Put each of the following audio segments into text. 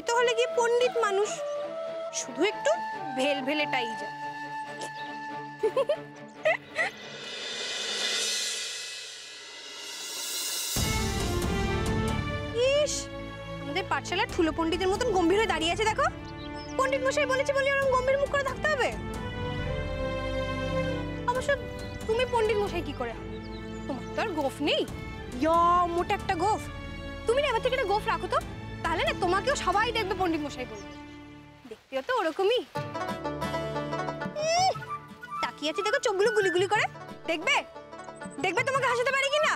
তো হলে কি পণ্ডিত মানুষ, শুধু একটু ভেলভেলেটাই যা। ইস, আমাদের পাঠশালার ঠুলো পণ্ডিতের মতন গম্ভীর হয়ে দাঁড়িয়ে আছে দেখো। পণ্ডিত মশাই বলেছে বলে ওরকম গম্ভীর মুখ করে থাকতে হবে? অবশ্য তুমি পণ্ডিত মশাই কি করে? তোমার তো আর গোফ নেই, মোটা একটা গোফ। তুমি না এবার থেকে একটা গোফ রাখো তো, তাহলে না তোমাকেও সবাই দেখবে পণ্ডিত মশাই বলবে। দেখতেও তো ওরকমই। তাকিয়ে আছে দেখো চোখগুলো গুলি করে। দেখবে দেখবে তোমাকে হাসাতে পারি কিনা।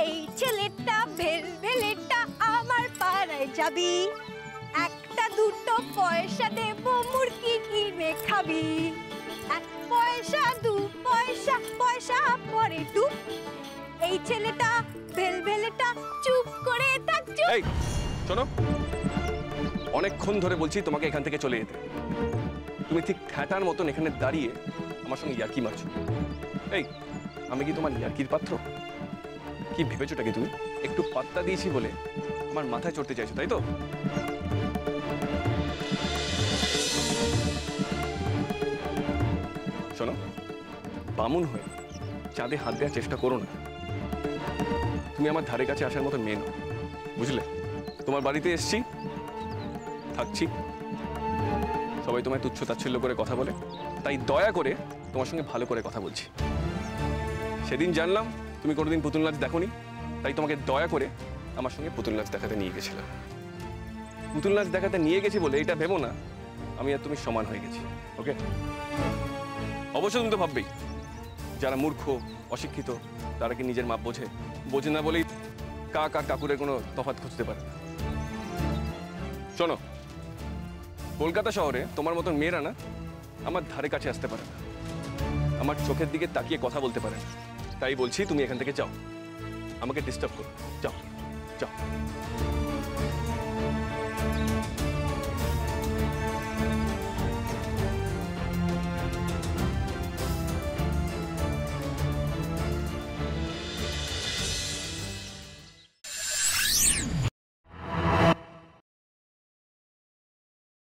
এই ছেলেটা ভেলভেলেটা আমার পাড়ায় যাবি, একটা দুটো পয়সা দেব মুরগি কিনে খাবি, 1 পয়সা 2 পয়সা পয়সা পরে টুপ। এই ছেলেটা ভেলভেলেটা চুপ করে থাক চুপ। এই শোনো, অনেকক্ষণ ধরে বলছি তোমাকে এখান থেকে চলে যেতে। তুমি ঠিক ঠ্যাটার মতন এখানে দাঁড়িয়ে আমার সঙ্গে ইয়ার্কি মারছো। এই, আমি কি তোমার ইয়ার্কির পাত্র? কি ভেবেছোটাকে তুমি? একটু পাত্তা দিয়েছি বলে আমার মাথায় চড়তে চাইছো, তাই তো? শোনো, বামুন হয়ে চাঁদে হাত দেওয়ার চেষ্টা করো না। তুমি আমার ধারে কাছে আসার মতো মেয়ে নও, বুঝলে? তোমার বাড়িতে এসছি, থাকছি, সবাই তোমায় তুচ্ছ তাচ্ছিল্য করে কথা বলে, তাই দয়া করে তোমার সঙ্গে ভালো করে কথা বলছি। সেদিন জানলাম তুমি কোনোদিন পুতুল নাচ দেখোনি, তাই তোমাকে দয়া করে আমার সঙ্গে পুতুল নাচ দেখাতে নিয়ে গেছিলাম। পুতুল নাচ দেখাতে নিয়ে গেছি বলে এটা ভেবো না আমি আর তুমি সমান হয়ে গেছি, ওকে? অবশ্য তুমি তো ভাববেই, যারা মূর্খ অশিক্ষিত তারা কি নিজের মাপ বোঝে না বলেই কাক আর কাকুরের কোনো তফাৎ খুঁজতে পারে না। শোনো, কলকাতা শহরে তোমার মতন মেয়েরা না আমার ধারে কাছে আসতে পারে না, আমার চোখের দিকে তাকিয়ে কথা বলতে পারে না। তাই বলছি তুমি এখান থেকে যাও, আমাকে ডিস্টার্ব করো, যাও যাও।